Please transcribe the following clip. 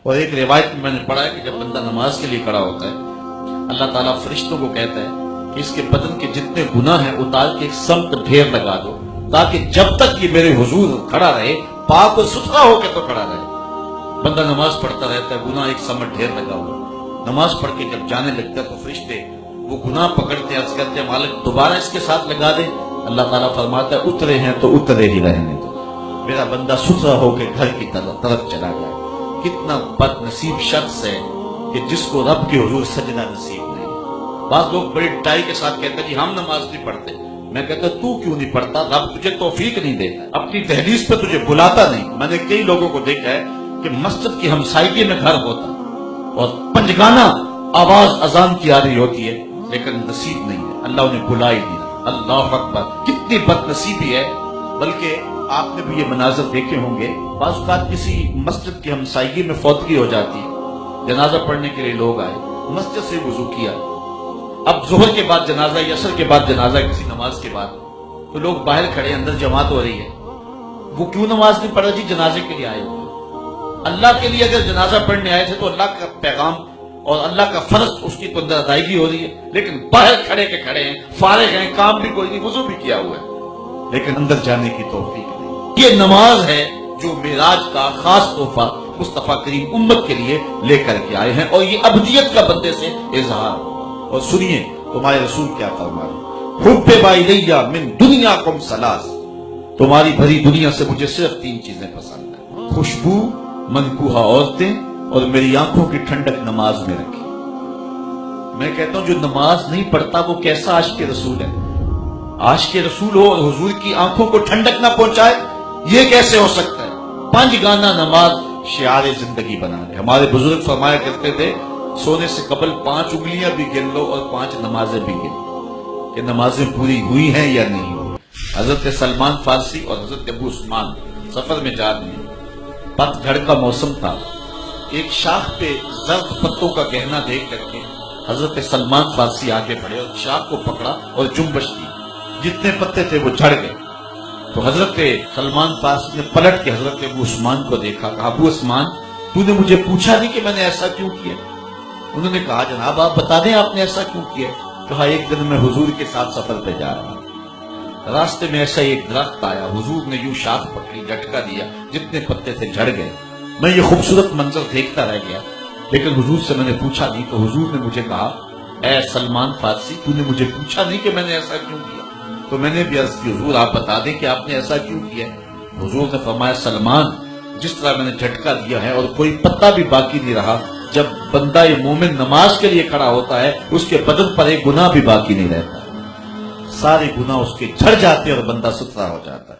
اور ایک روایت میں نے پڑھا ہے کہ جب بندہ نماز کے لیے کھڑا ہوتا ہے اللہ تعالیٰ فرشتوں کو کہتا ہے کہ اس کے بدن کے جتنے گناہ ہیں اتار کے ایک سمت ڈھیر لگا دو، تاکہ جب تک یہ میرے حضور کھڑا رہے پاک اور ستھرا ہو کے تو کھڑا رہے۔ بندہ نماز پڑھتا رہتا ہے، گناہ ایک سمت ڈھیر لگا ہوا، نماز پڑھ کے جب جانے لگتا ہے تو فرشتے وہ گناہ پکڑتے عرض کرتے ہیں مالک دوبارہ اس کے ساتھ لگا دے۔ اللہ تعالیٰ فرماتا ہے اترے ہیں تو اترے ہی رہنے دو، میرا بندہ ستھرا ہو کے گھر کی طرف چلا گیا۔ کتنا بد نصیب شخص ہے کہ جس کو رب کے حضور سجدہ نصیب نہیں۔ بعض لوگ بڑی ڈٹائی کے ساتھ کہتے ہیں جی ہم نماز نہیں پڑھتے، میں کہتا تو کیوں نہیں پڑھتا؟ رب تجھے توفیق نہیں دیتا، اپنی دہلیز پہ تجھے بلاتا نہیں۔ میں نے کئی لوگوں کو دیکھا ہے کہ مسجد کی ہمسائیگی میں گھر ہوتا اور پنجگانہ آواز اذان کی آ رہی ہوتی ہے لیکن نصیب نہیں ہے، اللہ انہیں بلا ہی نہیں۔ اللہ اکبر، کتنی بد نصیبی ہے۔ بلکہ آپ نے بھی یہ مناظر دیکھے ہوں گے، بعض اوقات کسی مسجد کی ہمسائیگی میں فوتگی ہو جاتی ہے، جنازہ پڑھنے کے لیے لوگ آئے، مسجد سے وضو کیا، اب ظہر کے بعد جنازہ یا عصر کے بعد جنازہ کسی نماز کے بعد، تو لوگ باہر کھڑے اندر جماعت ہو رہی ہے، وہ کیوں نماز نہیں پڑھ رہا؟ جی جنازے کے لیے آئے ہوئے، اللہ کے لیے اگر جنازہ پڑھنے آئے تھے تو اللہ کا پیغام اور اللہ کا فرض اس کی تو اندر ادائیگی ہو رہی ہے، لیکن باہر کھڑے کے کھڑے ہیں، فارغ ہیں، کام بھی کوئی نہیں، وضو بھی کیا ہوا ہے لیکن اندر جانے کی توفیق نہیں۔ یہ نماز ہے جو معراج کا خاص تحفہ مصطفیٰ کریم امت کے لیے لے کر کے آئے ہیں، اور یہ ابدیت کا بندے سے اظہار ہو۔ اور سنیے تمہارے رسول کیا فرما رہے، حُبِّبَ إِلَيَّ مِن دُنْيَاكُمْ ثَلَاث، تمہاری بھری دنیا سے مجھے صرف 3 چیزیں پسند ہیں، خوشبو، منکوحہ عورتیں اور میری آنکھوں کی ٹھنڈک نماز میں رکھی۔ میں کہتا ہوں جو نماز نہیں پڑھتا وہ کیسا عاشق رسول ہے؟ عاشق رسول ہو اور حضور کی آنکھوں کو ٹھنڈک نہ پہنچائے، یہ کیسے ہو سکتا ہے؟ 5 گانا نماز شعار زندگی بنا ہے۔ ہمارے بزرگ فرمایا کرتے تھے سونے سے قبل 5 انگلیاں بھی گن لو اور 5 نمازیں بھی گن لو کہ نمازیں پوری ہوئی ہیں یا نہیں ہوئی۔ حضرت سلمان فارسی اور حضرت ابو عثمان سفر میں جا رہے ہیں، پت جھڑ کا موسم تھا، ایک شاخ پہ زرد پتوں کا گہنا دیکھ کر کے حضرت سلمان فارسی آگے بڑھے اور شاخ کو پکڑا اور جنبش دی، جتنے پتے تھے وہ جھڑ گئے۔ تو حضرت سلمان فارسی نے پلٹ کے حضرت ابو عثمان کو دیکھا، کہا ابو عثمان تو نے مجھے پوچھا نہیں کہ میں نے ایسا کیوں کیا؟ انہوں نے کہا جناب آپ بتا دیں آپ نے ایسا کیوں کیا؟ کہا ایک دن میں حضور کے ساتھ سفر پہ جا رہا ہوں، راستے میں ایسا ایک درخت آیا، حضور نے یوں شاخ پکڑی، جھٹکا دیا، جتنے پتے تھے جھڑ گئے۔ میں یہ خوبصورت منظر دیکھتا رہ گیا، لیکن حضور سے میں نے پوچھا نہیں، تو حضور نے مجھے کہا اے سلمان فارسی تو نے مجھے پوچھا نہیں کہ میں نے ایسا کیوں کیا؟ تو میں نے بھی عرض کی حضور آپ بتا دیں کہ آپ نے ایسا کیوں کیا؟ حضور نے فرمایا سلمان جس طرح میں نے جھٹکا دیا ہے اور کوئی پتا بھی باقی نہیں رہا، جب بندہ یہ مومن نماز کے لیے کھڑا ہوتا ہے اس کے بدن پر ایک گناہ بھی باقی نہیں رہتا، سارے گناہ اس کے جھڑ جاتے اور بندہ ستھرا ہو جاتا ہے۔